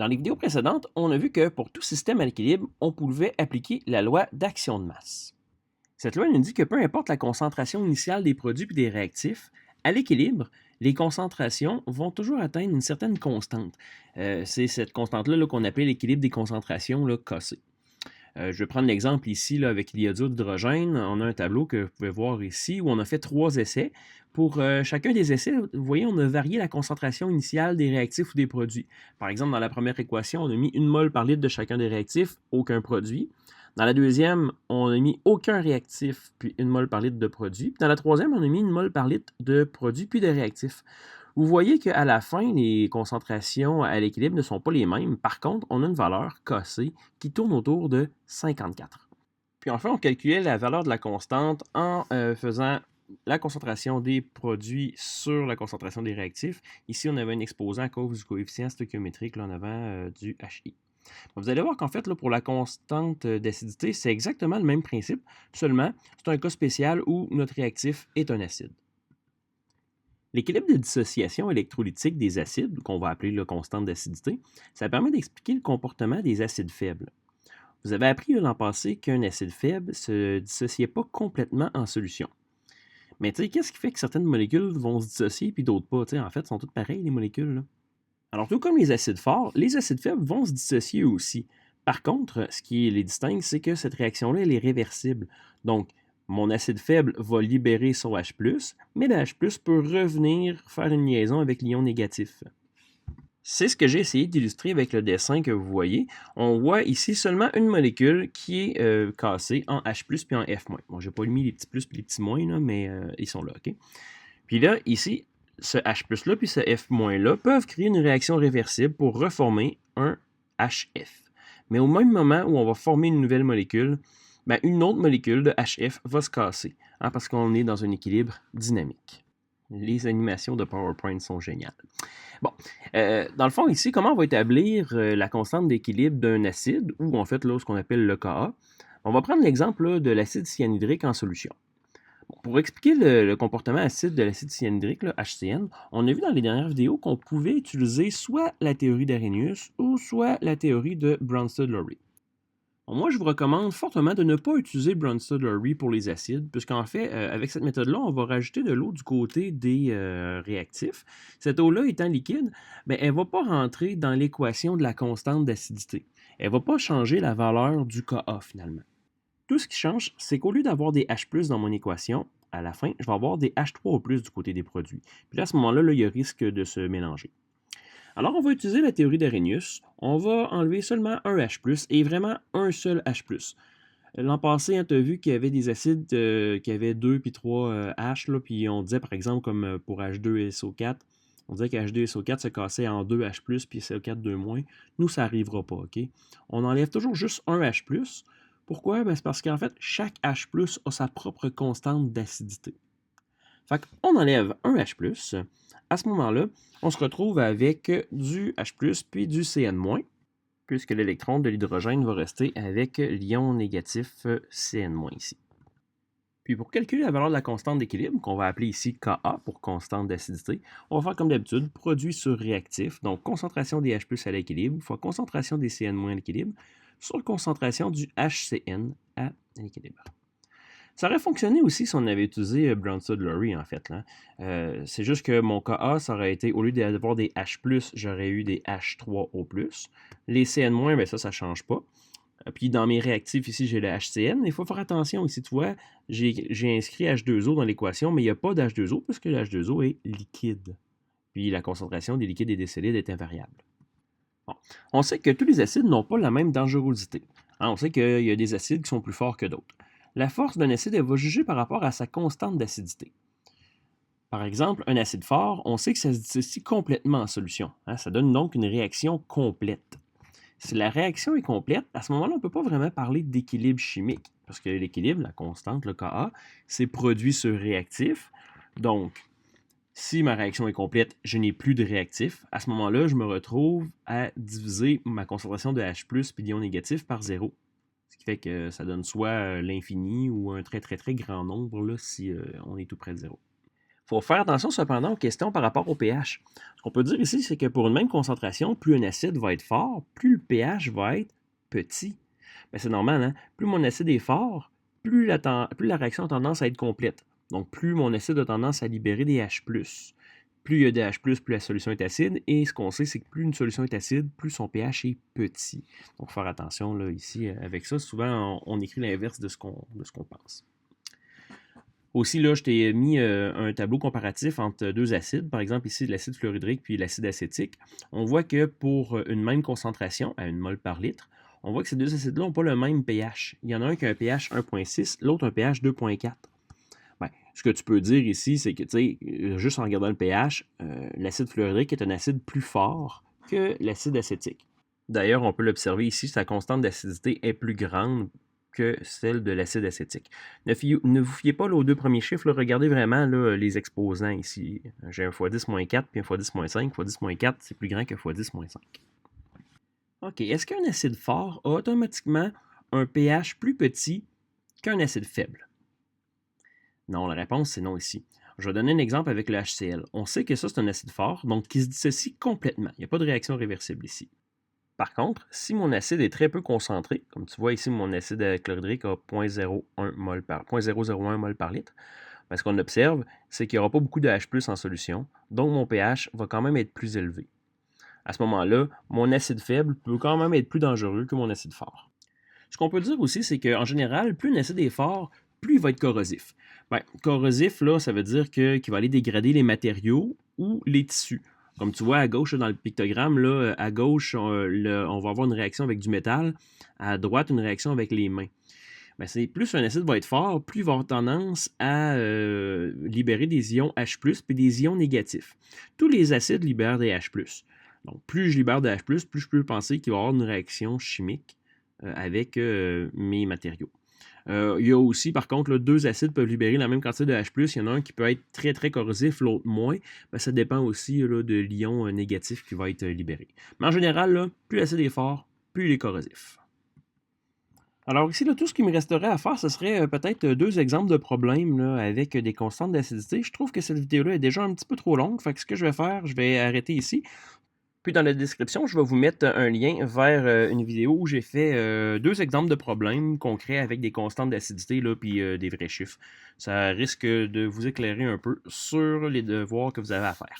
Dans les vidéos précédentes, on a vu que pour tout système à l'équilibre, on pouvait appliquer la loi d'action de masse. Cette loi nous dit que peu importe la concentration initiale des produits et des réactifs, à l'équilibre, les concentrations vont toujours atteindre une certaine constante. C'est cette constante-là qu'on appelle l'équilibre des concentrations Kc. Je vais prendre l'exemple ici là, avec l'iodure d'hydrogène. On a un tableau que vous pouvez voir ici où on a fait 3 essais. Pour chacun des essais, vous voyez, on a varié la concentration initiale des réactifs ou des produits. Par exemple, dans la première équation, on a mis 1 mol par litre de chacun des réactifs, aucun produit. Dans la deuxième, on a mis aucun réactif, puis 1 mol par litre de produit. Puis dans la troisième, on a mis 1 mol par litre de produit, puis de réactifs. Vous voyez qu'à la fin, les concentrations à l'équilibre ne sont pas les mêmes. Par contre, on a une valeur Kc qui tourne autour de 54. Puis enfin, on calculait la valeur de la constante en faisant la concentration des produits sur la concentration des réactifs. Ici, on avait un exposant à cause du coefficient stoichiométrique là, en avant du Hi. Vous allez voir qu'en fait, là, pour la constante d'acidité, c'est exactement le même principe, seulement c'est un cas spécial où notre réactif est un acide. L'équilibre de dissociation électrolytique des acides, qu'on va appeler la constante d'acidité, ça permet d'expliquer le comportement des acides faibles. Vous avez appris l'an passé qu'un acide faible ne se dissociait pas complètement en solution. Mais qu'est-ce qui fait que certaines molécules vont se dissocier et d'autres pas? En fait, elles sont toutes pareilles, les molécules. Là. Alors, tout comme les acides forts, les acides faibles vont se dissocier aussi. Par contre, ce qui les distingue, c'est que cette réaction-là, elle est réversible. Donc, mon acide faible va libérer son H+, mais le H+, peut revenir faire une liaison avec l'ion négatif. C'est ce que j'ai essayé d'illustrer avec le dessin que vous voyez. On voit ici seulement une molécule qui est cassée en H+, puis en F-. Bon, je n'ai pas mis les petits plus et les petits moins, là, mais ils sont là, OK? Puis là, ici, ce H+-là puis ce F-là peuvent créer une réaction réversible pour reformer un HF. Mais au même moment où on va former une nouvelle molécule, ben, une autre molécule de HF va se casser, parce qu'on est dans un équilibre dynamique. Les animations de PowerPoint sont géniales. Bon, dans le fond, ici, comment on va établir la constante d'équilibre d'un acide, ou en fait, là, ce qu'on appelle le Ka? On va prendre l'exemple de l'acide cyanhydrique en solution. Bon, pour expliquer le comportement acide de l'acide cyanhydrique, là, HCN, on a vu dans les dernières vidéos qu'on pouvait utiliser soit la théorie d'Arrhenius ou soit la théorie de Bronsted-Lowry. Bon, moi, je vous recommande fortement de ne pas utiliser Bronsted-Lowry pour les acides, puisqu'en fait, avec cette méthode-là, on va rajouter de l'eau du côté des réactifs. Cette eau-là étant liquide, ben, elle ne va pas rentrer dans l'équation de la constante d'acidité. Elle ne va pas changer la valeur du Ka finalement. Tout ce qui change, c'est qu'au lieu d'avoir des H+ dans mon équation, à la fin, je vais avoir des H3O+ du côté des produits. Puis là, à ce moment-là, il y a risque de se mélanger. Alors, on va utiliser la théorie d'Arrhenius. On va enlever seulement un H+, et vraiment un seul H+. L'an passé, tu as vu qu'il y avait des acides qui avaient 2 puis 3 H, là, puis on disait, par exemple, comme pour H2SO4, on disait que H2SO4 se cassait en 2 H+, puis SO4 2-. Nous, ça n'arrivera pas, OK? On enlève toujours juste un H+. Pourquoi? Ben, c'est parce qu'en fait, chaque H+ a sa propre constante d'acidité. Fait qu'on enlève un H+. À ce moment-là, on se retrouve avec du H+, puis du Cn-, puisque l'électron de l'hydrogène va rester avec l'ion négatif Cn- ici. Puis pour calculer la valeur de la constante d'équilibre, qu'on va appeler ici Ka pour constante d'acidité, on va faire comme d'habitude, produit sur réactif, donc concentration des H+ à l'équilibre fois concentration des Cn- à l'équilibre, sur concentration du HCN à l'équilibre. Ça aurait fonctionné aussi si on avait utilisé Bronsted-Lowry, en fait. Là. C'est juste que mon Ka, ça aurait été, au lieu d'avoir des H+, j'aurais eu des H3O+. Les Cn-, ben ça ne change pas. Puis dans mes réactifs ici, j'ai le HCN. Il faut faire attention ici, tu vois, j'ai inscrit H2O dans l'équation, mais il n'y a pas d'H2O puisque le H2O est liquide. Puis la concentration des liquides et des solides est invariable. Bon. On sait que tous les acides n'ont pas la même dangerosité. On sait qu'il y a des acides qui sont plus forts que d'autres. La force d'un acide, elle va juger par rapport à sa constante d'acidité. Par exemple, un acide fort, on sait que ça se dissocie complètement en solution. Ça donne donc une réaction complète. Si la réaction est complète, à ce moment-là, on ne peut pas vraiment parler d'équilibre chimique, parce que l'équilibre, la constante, le Ka, c'est produit sur réactif. Donc, si ma réaction est complète, je n'ai plus de réactif. À ce moment-là, je me retrouve à diviser ma concentration de H+, puis d'ion négatif par 0. Ce qui fait que ça donne soit l'infini ou un très très très grand nombre là, si on est tout près de 0. faut faire attention cependant aux questions par rapport au pH. Ce qu'on peut dire ici, c'est que pour une même concentration, plus un acide va être fort, plus le pH va être petit. Ben, c'est normal, hein? Plus mon acide est fort, plus la réaction a tendance à être complète. Donc, plus mon acide a tendance à libérer des H+. Plus il y a des H+, plus la solution est acide. Et ce qu'on sait, c'est que plus une solution est acide, plus son pH est petit. Donc, faire attention là, ici avec ça. Souvent, on écrit l'inverse de ce qu'on pense. Aussi, là, je t'ai mis un tableau comparatif entre deux acides. Par exemple, ici, l'acide fluorhydrique puis l'acide acétique. On voit que pour une même concentration, à 1 mol par litre, on voit que ces deux acides-là n'ont pas le même pH. Il y en a un qui a un pH 1.6, l'autre un pH 2.4. Ben, ce que tu peux dire ici, c'est que, tu sais, juste en regardant le pH, l'acide fluorhydrique est un acide plus fort que l'acide acétique. D'ailleurs, on peut l'observer ici, sa constante d'acidité est plus grande que celle de l'acide acétique. Ne vous fiez pas là, aux deux premiers chiffres, là, regardez vraiment là, les exposants ici. J'ai un x10-4 puis un x10-5. x10-4, c'est plus grand que x10-5. OK, est-ce qu'un acide fort a automatiquement un pH plus petit qu'un acide faible? Non, la réponse, c'est non ici. Je vais donner un exemple avec le HCl. On sait que ça, c'est un acide fort, donc qui se dissocie complètement. Il n'y a pas de réaction réversible ici. Par contre, si mon acide est très peu concentré, comme tu vois ici, mon acide chlorhydrique a 0.01 mol par litre, ben, ce qu'on observe, c'est qu'il n'y aura pas beaucoup de H+ en solution, donc mon pH va quand même être plus élevé. À ce moment-là, mon acide faible peut quand même être plus dangereux que mon acide fort. Ce qu'on peut dire aussi, c'est qu'en général, plus un acide est fort, plus il va être corrosif. Ben, corrosif, là, ça veut dire qu'il va aller dégrader les matériaux ou les tissus. Comme tu vois à gauche dans le pictogramme, là, à gauche, on va avoir une réaction avec du métal, à droite, une réaction avec les mains. Ben, plus un acide va être fort, plus il va avoir tendance à libérer des ions H+, puis des ions négatifs. Tous les acides libèrent des H+. Donc, plus je libère de H+, plus je peux penser qu'il va y avoir une réaction chimique avec mes matériaux. Il y a aussi, par contre, là, deux acides peuvent libérer la même quantité de H+. Il y en a un qui peut être très, très corrosif, l'autre moins. Ben, ça dépend aussi là, de l'ion négatif qui va être libéré. Mais en général, là, plus l'acide est fort, plus il est corrosif. Alors ici, là, tout ce qui me resterait à faire, ce serait peut-être deux exemples de problèmes là, avec des constantes d'acidité. Je trouve que cette vidéo-là est déjà un petit peu trop longue. Fait que ce que je vais faire, je vais arrêter ici. Puis dans la description, je vais vous mettre un lien vers une vidéo où j'ai fait deux exemples de problèmes concrets avec des constantes d'acidité puis des vrais chiffres. Ça risque de vous éclairer un peu sur les devoirs que vous avez à faire.